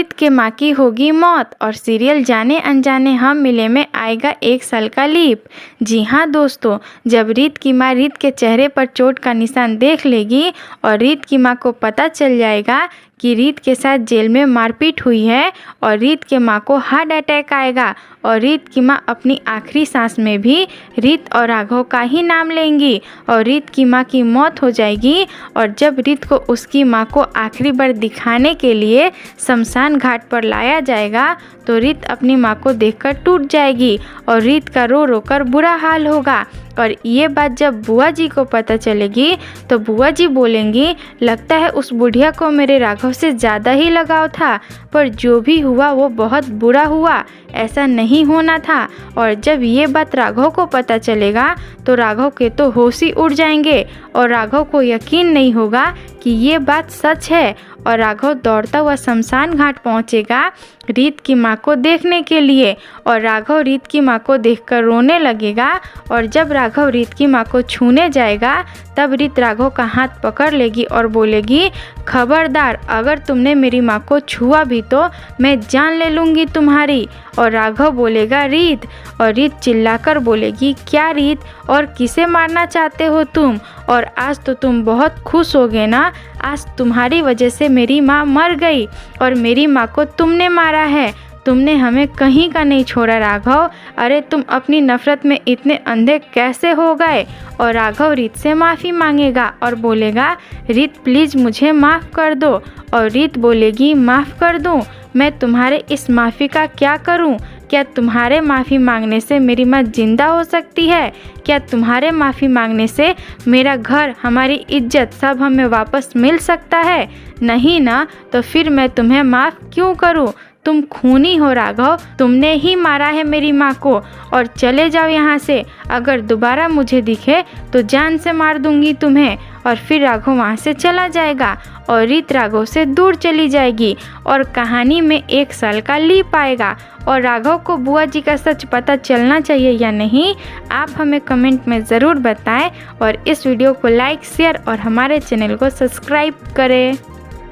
रीत के माँ की होगी मौत और सीरियल जाने अनजाने हम मिले में आएगा 1 साल का लीप। जी हाँ दोस्तों, जब रीत की माँ रीत के चेहरे पर चोट का निशान देख लेगी और रीत की माँ को पता चल जाएगा कि रीत के साथ जेल में मारपीट हुई है और रीत के माँ को हार्ट अटैक आएगा और रीत की माँ अपनी आखिरी सांस में भी रीत और राघव का ही नाम लेंगी और रीत की माँ की मौत हो जाएगी। और जब रीत को उसकी माँ को आखिरी बार दिखाने के लिए शमशान घाट पर लाया जाएगा तो रीत अपनी माँ को देखकर टूट जाएगी और रीत का रो रो कर बुरा हाल होगा। और ये बात जब बुआ जी को पता चलेगी तो बुआ जी बोलेंगी, लगता है उस बुढ़िया को मेरे राघव से ज़्यादा ही लगाव था, पर जो भी हुआ वो बहुत बुरा हुआ, ऐसा नहीं होना था। और जब ये बात राघव को पता चलेगा तो राघव के तो होश ही उड़ जाएंगे और राघव को यकीन नहीं होगा कि ये बात सच है और राघव दौड़ता हुआ शमशान घाट पहुंचेगा रीत की माँ को देखने के लिए और राघव रीत की माँ को देखकर रोने लगेगा। और जब राघव रीत की माँ को छूने जाएगा तब रीत राघव का हाथ पकड़ लेगी और बोलेगी, खबरदार, अगर तुमने मेरी माँ को छुआ भी तो मैं जान ले लूँगी तुम्हारी। और राघव बोलेगा, रीत। और रीत चिल्लाकर बोलेगी, क्या रीत, और किसे मारना चाहते हो तुम? और आज तो तुम बहुत खुश होगे ना, आज तुम्हारी वजह से मेरी माँ मर गई और मेरी माँ को तुमने मारा है। तुमने हमें कहीं का नहीं छोड़ा राघव, अरे तुम अपनी नफरत में इतने अंधे कैसे हो गए? और राघव रीत से माफ़ी मांगेगा और बोलेगा, रीत प्लीज़ मुझे माफ़ कर दो। और रीत बोलेगी, माफ़ कर दूँ? मैं तुम्हारे इस माफ़ी का क्या करूं? क्या तुम्हारे माफ़ी मांगने से मेरी माँ जिंदा हो सकती है? क्या तुम्हारे माफ़ी मांगने से मेरा घर, हमारी इज्जत सब हमें वापस मिल सकता है? नहीं ना, तो फिर मैं तुम्हें माफ़ क्यों करूं? तुम खूनी हो राघव, तुमने ही मारा है मेरी माँ को और चले जाओ यहाँ से। अगर दोबारा मुझे दिखे तो जान से मार दूंगी तुम्हें। और फिर राघव वहाँ से चला जाएगा और रीत राघव से दूर चली जाएगी और कहानी में 1 साल का लीप आएगा। और राघव को बुआ जी का सच पता चलना चाहिए या नहीं, आप हमें कमेंट में ज़रूर बताएं और इस वीडियो को लाइक, शेयर और हमारे चैनल को सब्सक्राइब करें।